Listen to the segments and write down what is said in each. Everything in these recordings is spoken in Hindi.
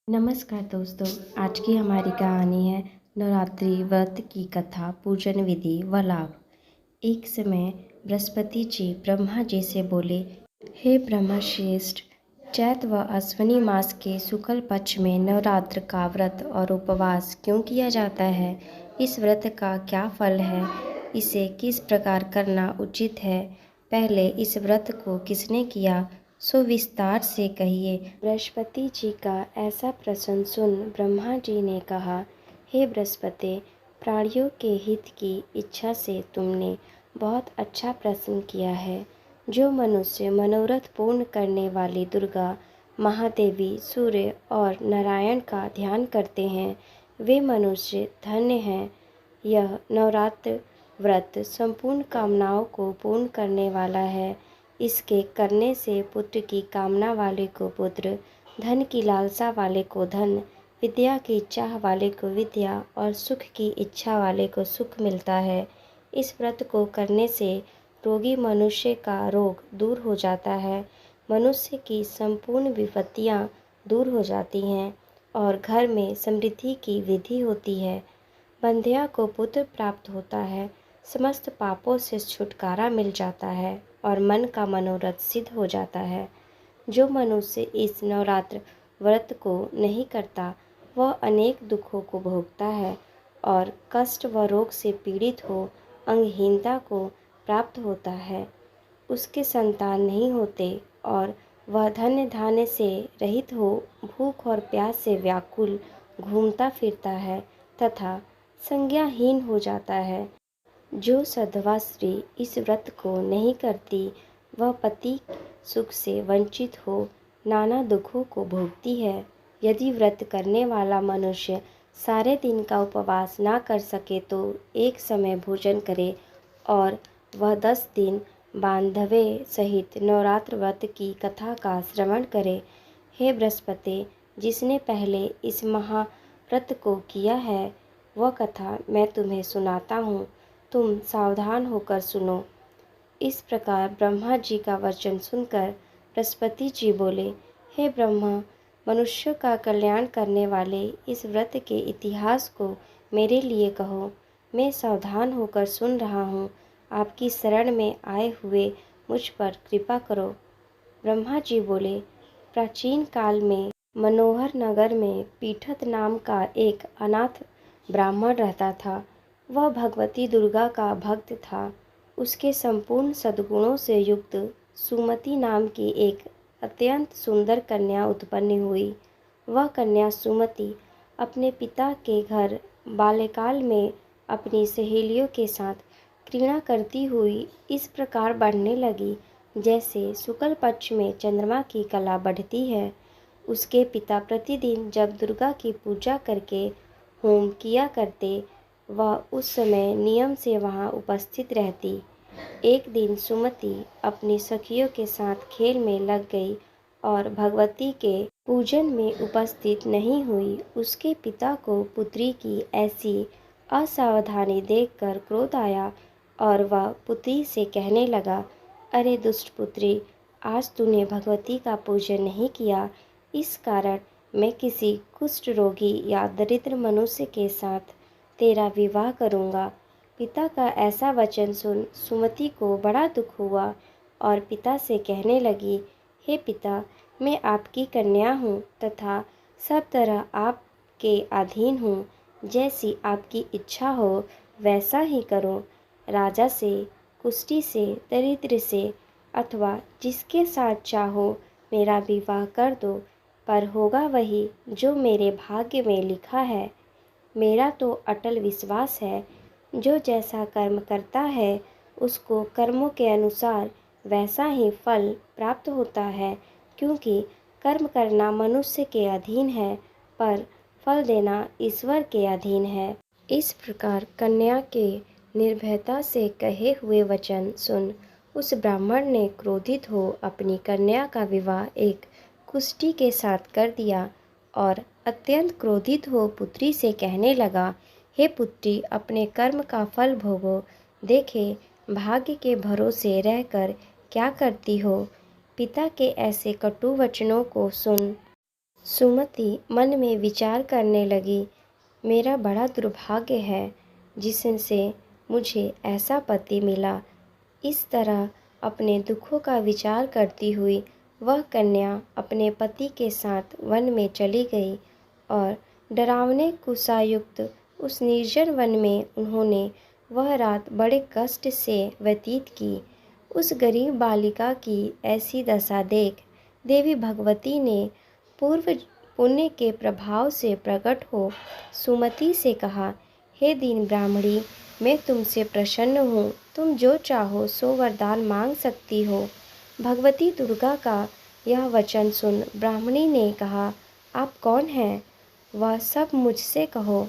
नमस्कार दोस्तों। आज की हमारी कहानी है नवरात्रि व्रत की कथा, पूजन विधि व लाभ। एक समय बृहस्पति जी ब्रह्मा जी से बोले, हे ब्रह्मश्रेष्ठ, चैत व अश्विनी मास के शुक्ल पक्ष में नवरात्र का व्रत और उपवास क्यों किया जाता है? इस व्रत का क्या फल है? इसे किस प्रकार करना उचित है? पहले इस व्रत को किसने किया, सो विस्तार से कहिए। बृहस्पति जी का ऐसा प्रश्न सुन ब्रह्मा जी ने कहा, हे बृहस्पति, प्राणियों के हित की इच्छा से तुमने बहुत अच्छा प्रश्न किया है। जो मनुष्य मनोरथ पूर्ण करने वाली दुर्गा, महादेवी, सूर्य और नारायण का ध्यान करते हैं, वे मनुष्य धन्य हैं। यह नवरात्र व्रत संपूर्ण कामनाओं को पूर्ण करने वाला है। इसके करने से पुत्र की कामना वाले को पुत्र, धन की लालसा वाले को धन, विद्या की चाह वाले को विद्या और सुख की इच्छा वाले को सुख मिलता है। इस व्रत को करने से रोगी मनुष्य का रोग दूर हो जाता है, मनुष्य की संपूर्ण विपत्तियां दूर हो जाती हैं और घर में समृद्धि की वृद्धि होती है। बंध्या को पुत्र प्राप्त होता है, समस्त पापों से छुटकारा मिल जाता है और मन का मनोरथ सिद्ध हो जाता है। जो मनुष्य इस नवरात्र व्रत को नहीं करता, वह अनेक दुखों को भोगता है और कष्ट व रोग से पीड़ित हो अंगहीनता को प्राप्त होता है। उसके संतान नहीं होते और वह धन्य धान्य से रहित हो भूख और प्यास से व्याकुल घूमता फिरता है तथा संज्ञाहीन हो जाता है। जो सधवा स्त्री इस व्रत को नहीं करती, वह पति सुख से वंचित हो नाना दुखों को भोगती है। यदि व्रत करने वाला मनुष्य सारे दिन का उपवास ना कर सके तो एक समय भोजन करे और वह 10 दिन बांधवे सहित नवरात्र व्रत की कथा का श्रवण करे। हे बृहस्पति, जिसने पहले इस महाव्रत को किया है, वह कथा मैं तुम्हें सुनाता हूँ, तुम सावधान होकर सुनो। इस प्रकार ब्रह्मा जी का वचन सुनकर बृहस्पति जी बोले, हे ब्रह्मा, मनुष्यों का कल्याण करने वाले इस व्रत के इतिहास को मेरे लिए कहो। मैं सावधान होकर सुन रहा हूँ। आपकी शरण में आए हुए मुझ पर कृपा करो। ब्रह्मा जी बोले, प्राचीन काल में मनोहर नगर में पीठत नाम का एक अनाथ ब्राह्मण रहता था। वह भगवती दुर्गा का भक्त था। उसके संपूर्ण सद्गुणों से युक्त सुमति नाम की एक अत्यंत सुंदर कन्या उत्पन्न हुई। वह कन्या सुमति अपने पिता के घर बाल्यकाल में अपनी सहेलियों के साथ क्रीड़ा करती हुई इस प्रकार बढ़ने लगी, जैसे शुक्ल पक्ष में चंद्रमा की कला बढ़ती है। उसके पिता प्रतिदिन जब दुर्गा की पूजा करके होम किया करते, वह उस समय नियम से वहाँ उपस्थित रहती। एक दिन सुमति अपनी सखियों के साथ खेल में लग गई और भगवती के पूजन में उपस्थित नहीं हुई। उसके पिता को पुत्री की ऐसी असावधानी देखकर क्रोध आया और वह पुत्री से कहने लगा, अरे दुष्ट पुत्री, आज तूने भगवती का पूजन नहीं किया, इस कारण मैं किसी कुष्ठ रोगी या दरिद्र मनुष्य के साथ तेरा विवाह करूँगा। पिता का ऐसा वचन सुन सुमति को बड़ा दुख हुआ और पिता से कहने लगी, हे पिता, मैं आपकी कन्या हूँ तथा सब तरह आपके अधीन हूँ। जैसी आपकी इच्छा हो वैसा ही करो। राजा से, कुष्ठी से, दरिद्र से अथवा जिसके साथ चाहो मेरा विवाह कर दो, पर होगा वही जो मेरे भाग्य में लिखा है। मेरा तो अटल विश्वास है, जो जैसा कर्म करता है उसको कर्मों के अनुसार वैसा ही फल प्राप्त होता है, क्योंकि कर्म करना मनुष्य के अधीन है पर फल देना ईश्वर के अधीन है। इस प्रकार कन्या के निर्भयता से कहे हुए वचन सुन उस ब्राह्मण ने क्रोधित हो अपनी कन्या का विवाह एक कुष्ठी के साथ कर दिया और अत्यंत क्रोधित हो पुत्री से कहने लगा, हे पुत्री, अपने कर्म का फल भोगो। देखे भाग्य के भरोसे रहकर क्या करती हो। पिता के ऐसे कटु वचनों को सुन सुमति मन में विचार करने लगी, मेरा बड़ा दुर्भाग्य है जिससे मुझे ऐसा पति मिला। इस तरह अपने दुखों का विचार करती हुई वह कन्या अपने पति के साथ वन में चली गई और डरावने कुशायुक्त उस निर्जन वन में उन्होंने वह रात बड़े कष्ट से व्यतीत की। उस गरीब बालिका की ऐसी दशा देख देवी भगवती ने पूर्व पुण्य के प्रभाव से प्रकट हो सुमति से कहा, हे दीन ब्राह्मणी, मैं तुमसे प्रसन्न हूँ, तुम जो चाहो सो वरदान मांग सकती हो। भगवती दुर्गा का यह वचन सुन ब्राह्मणी ने कहा, आप कौन हैं? वह सब मुझसे कहो।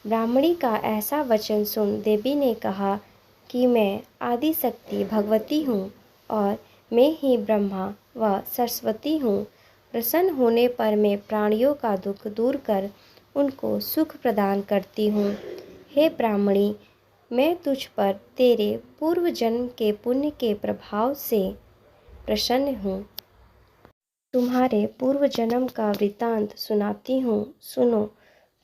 ब्राह्मणी का ऐसा वचन सुन देवी ने कहा कि मैं आदि शक्ति भगवती हूँ और मैं ही ब्रह्मा व सरस्वती हूँ। प्रसन्न होने पर मैं प्राणियों का दुख दूर कर उनको सुख प्रदान करती हूँ। हे ब्राह्मणी, मैं तुझ पर तेरे पूर्व जन्म के पुण्य के प्रभाव से प्रसन्न हूँ। तुम्हारे पूर्व जन्म का वृत्तांत सुनाती हूँ, सुनो।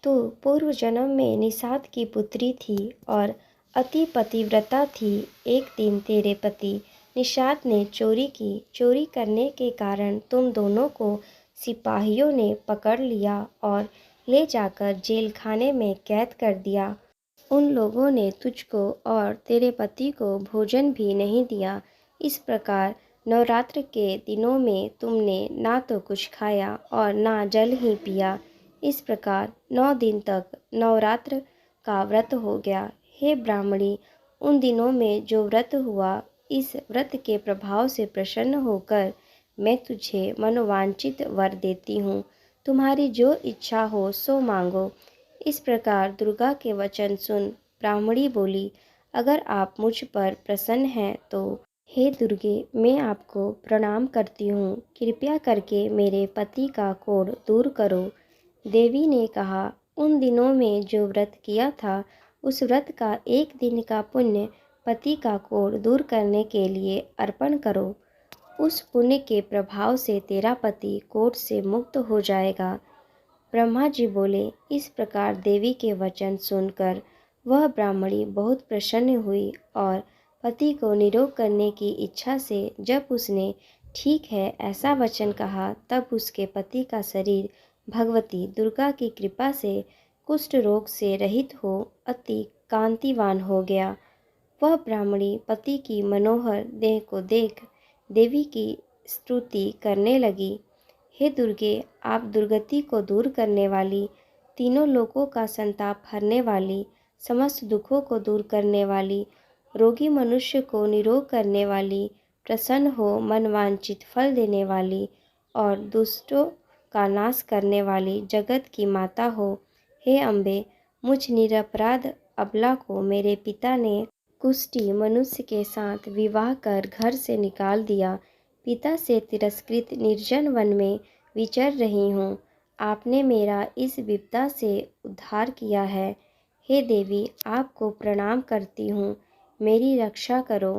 तू पूर्व जन्म में निषाद की पुत्री थी और अति पतिव्रता थी। एक दिन तेरे पति निषाद ने चोरी की। चोरी करने के कारण तुम दोनों को सिपाहियों ने पकड़ लिया और ले जाकर जेल खाने में कैद कर दिया। उन लोगों ने तुझको और तेरे पति को भोजन भी नहीं दिया। इस प्रकार नवरात्र के दिनों में तुमने ना तो कुछ खाया और ना जल ही पिया। इस प्रकार 9 दिन तक नवरात्र का व्रत हो गया। हे ब्राह्मणी, उन दिनों में जो व्रत हुआ, इस व्रत के प्रभाव से प्रसन्न होकर मैं तुझे मनोवांछित वर देती हूँ। तुम्हारी जो इच्छा हो सो मांगो। इस प्रकार दुर्गा के वचन सुन ब्राह्मणी बोली, अगर आप मुझ पर प्रसन्न हैं तो हे दुर्गे, मैं आपको प्रणाम करती हूँ। कृपया करके मेरे पति का कोढ़ दूर करो। देवी ने कहा, उन दिनों में जो व्रत किया था उस व्रत का एक दिन का पुण्य पति का कोढ़ दूर करने के लिए अर्पण करो। उस पुण्य के प्रभाव से तेरा पति कोढ़ से मुक्त हो जाएगा। ब्रह्मा जी बोले, इस प्रकार देवी के वचन सुनकर वह ब्राह्मणी बहुत प्रसन्न हुई और पति को निरोग करने की इच्छा से जब उसने ठीक है ऐसा वचन कहा, तब उसके पति का शरीर भगवती दुर्गा की कृपा से कुष्ठ रोग से रहित हो अति कांतिवान हो गया। वह ब्राह्मणी पति की मनोहर देह को देख देवी की स्तुति करने लगी। हे दुर्गे, आप दुर्गति को दूर करने वाली, तीनों लोकों का संताप हरने वाली, समस्त दुखों को दूर करने वाली, रोगी मनुष्य को निरोग करने वाली, प्रसन्न हो मनवांछित फल देने वाली और दुष्टों का नाश करने वाली जगत की माता हो। हे अम्बे, मुझ निरपराध अबला को मेरे पिता ने कुष्ठी मनुष्य के साथ विवाह कर घर से निकाल दिया। पिता से तिरस्कृत निर्जन वन में विचर रही हूँ। आपने मेरा इस विपदा से उद्धार किया है। हे देवी, आपको प्रणाम करती हूँ, मेरी रक्षा करो।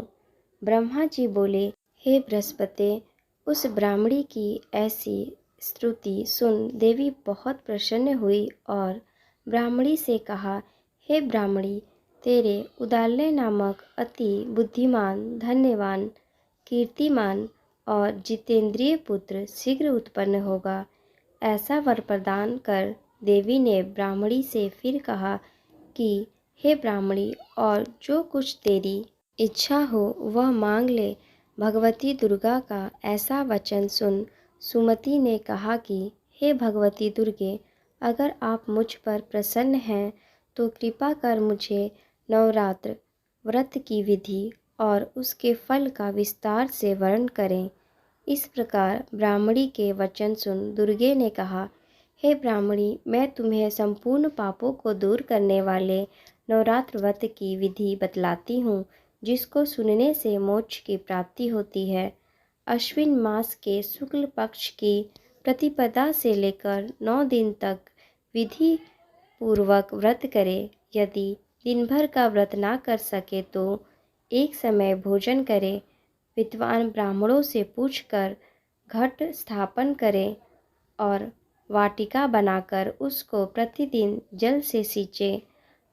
ब्रह्मा जी बोले, हे बृहस्पति, उस ब्राह्मणी की ऐसी स्तुति सुन देवी बहुत प्रसन्न हुई और ब्राह्मणी से कहा, हे ब्राह्मणी, तेरे उदालय नामक अति बुद्धिमान, धन्यवान, कीर्तिमान और जितेंद्रिय पुत्र शीघ्र उत्पन्न होगा। ऐसा वर प्रदान कर देवी ने ब्राह्मणी से फिर कहा कि हे ब्राह्मणी, और जो कुछ तेरी इच्छा हो वह मांग ले। भगवती दुर्गा का ऐसा वचन सुन सुमति ने कहा कि हे भगवती दुर्गे, अगर आप मुझ पर प्रसन्न हैं तो कृपा कर मुझे नवरात्र व्रत की विधि और उसके फल का विस्तार से वर्णन करें। इस प्रकार ब्राह्मणी के वचन सुन दुर्गे ने कहा, हे ब्राह्मणी, मैं तुम्हें संपूर्ण पापों को दूर करने वाले नवरात्र व्रत की विधि बतलाती हूँ, जिसको सुनने से मोक्ष की प्राप्ति होती है। अश्विन मास के शुक्ल पक्ष की प्रतिपदा से लेकर 9 दिन तक विधि पूर्वक व्रत करे। यदि दिन भर का व्रत ना कर सके तो एक समय भोजन करे। विद्वान ब्राह्मणों से पूछकर घट स्थापन करें और वाटिका बनाकर उसको प्रतिदिन जल से सींचे।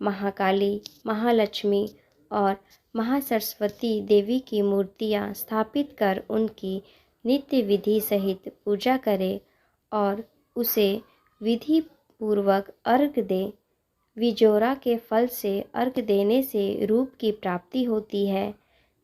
महाकाली, महालक्ष्मी और महासरस्वती देवी की मूर्तियाँ स्थापित कर उनकी नित्य विधि सहित पूजा करे और उसे विधि पूर्वक अर्घ दे। विजोरा के फल से अर्घ देने से रूप की प्राप्ति होती है।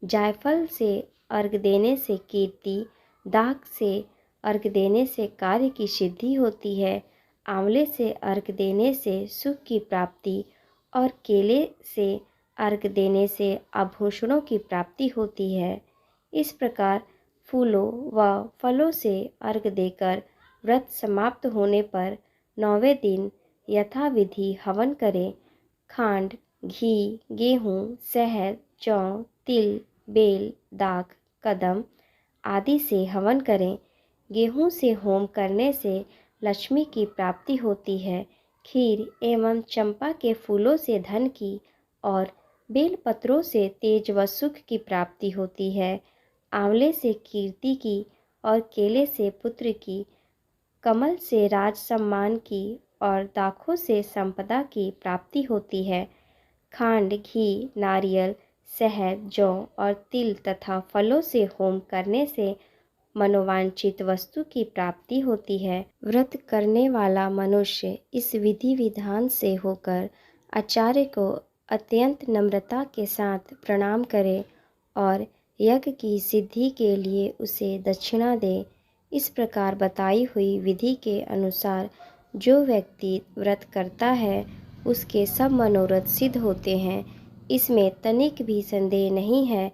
जायफल से अर्घ देने से कीर्ति, दाख से अर्घ देने से कार्य की सिद्धि होती है। आंवले से अर्घ देने से सुख की प्राप्ति और केले से अर्घ देने से आभूषणों की प्राप्ति होती है। इस प्रकार फूलों व फलों से अर्घ देकर व्रत समाप्त होने पर 9वें दिन यथाविधि हवन करें। खांड, घी, गेहूँ, शहद, जौ, तिल, बेल, दाख, कदम आदि से हवन करें। गेहूँ से होम करने से लक्ष्मी की प्राप्ति होती है। खीर एवं चंपा के फूलों से धन की और बेल पत्रों से तेज व सुख की प्राप्ति होती है। आंवले से कीर्ति की और केले से पुत्र की, कमल से राज सम्मान की और दाखों से संपदा की प्राप्ति होती है। खांड, घी, नारियल, शहद, जौ और तिल तथा फलों से होम करने से मनोवांछित वस्तु की प्राप्ति होती है। व्रत करने वाला मनुष्य इस विधि विधान से होकर आचार्य को अत्यंत नम्रता के साथ प्रणाम करे और यज्ञ की सिद्धि के लिए उसे दक्षिणा दे। इस प्रकार बताई हुई विधि के अनुसार जो व्यक्ति व्रत करता है उसके सब मनोरथ सिद्ध होते हैं। इसमें तनिक भी संदेह नहीं है।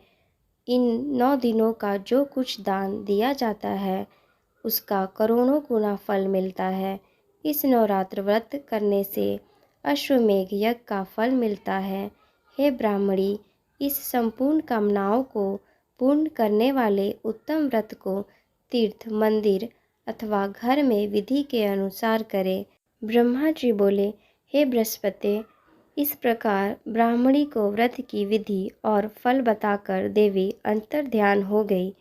इन 9 दिनों का जो कुछ दान दिया जाता है उसका करोड़ों गुना फल मिलता है। इस नवरात्र व्रत करने से अश्वमेघ यज्ञ का फल मिलता है। हे ब्राह्मणी, इस संपूर्ण कामनाओं को पूर्ण करने वाले उत्तम व्रत को तीर्थ, मंदिर अथवा घर में विधि के अनुसार करे। ब्रह्मा जी बोले, हे बृहस्पति, इस प्रकार ब्राह्मणी को व्रत की विधि और फल बताकर देवी अंतर ध्यान हो गई।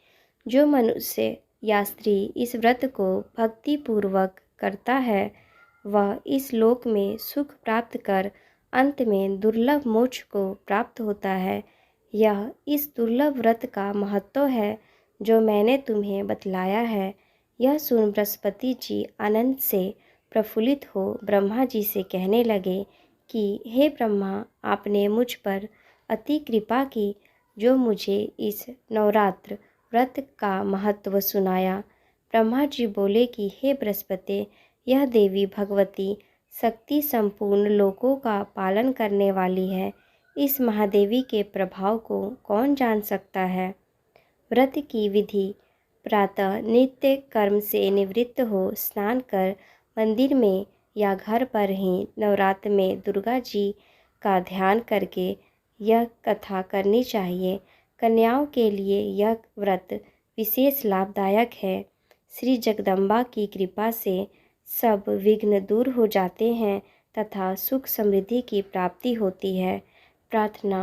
जो मनुष्य या स्त्री इस व्रत को भक्ति पूर्वक करता है वह इस लोक में सुख प्राप्त कर अंत में दुर्लभ मोक्ष को प्राप्त होता है। यह इस दुर्लभ व्रत का महत्व है जो मैंने तुम्हें बतलाया है। यह सुन बृहस्पति जी आनंद से प्रफुल्लित हो ब्रह्मा जी से कहने लगे कि हे ब्रह्मा, आपने मुझ पर अति कृपा की जो मुझे इस नवरात्र व्रत का महत्व सुनाया। ब्रह्मा जी बोले कि हे बृहस्पति, यह देवी भगवती शक्ति संपूर्ण लोकों का पालन करने वाली है। इस महादेवी के प्रभाव को कौन जान सकता है। व्रत की विधि: प्रातः नित्य कर्म से निवृत्त हो स्नान कर मंदिर में या घर पर ही नवरात्र में दुर्गा जी का ध्यान करके यह कथा करनी चाहिए। कन्याओं के लिए यह व्रत विशेष लाभदायक है। श्री जगदम्बा की कृपा से सब विघ्न दूर हो जाते हैं तथा सुख समृद्धि की प्राप्ति होती है। प्रार्थना: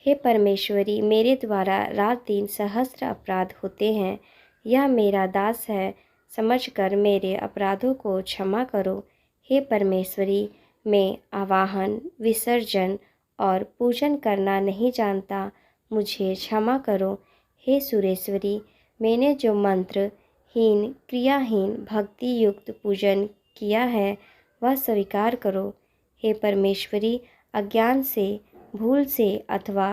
हे परमेश्वरी, मेरे द्वारा रात दिन सहस्त्र अपराध होते हैं। यह मेरा दास है, समझकर मेरे अपराधों को क्षमा करो। हे परमेश्वरी, मैं आवाहन, विसर्जन और पूजन करना नहीं जानता, मुझे क्षमा करो। हे सुरेश्वरी, मैंने जो मंत्र हीन, क्रियाहीन, भक्ति युक्त पूजन किया है वह स्वीकार करो। हे परमेश्वरी, अज्ञान से, भूल से अथवा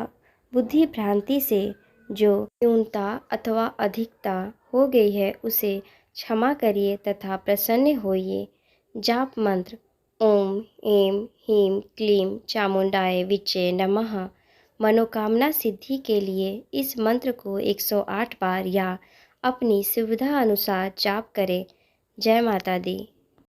बुद्धि भ्रांति से जो न्यूनता अथवा अधिकता हो गई है उसे क्षमा करिए तथा प्रसन्न होइए। जाप मंत्र: ओम ऐं ह्रीं क्लीं चामुंडाय विच्चे नमः। मनोकामना सिद्धि के लिए इस मंत्र को 108 बार या अपनी सुविधा अनुसार जाप करें। जय माता दी।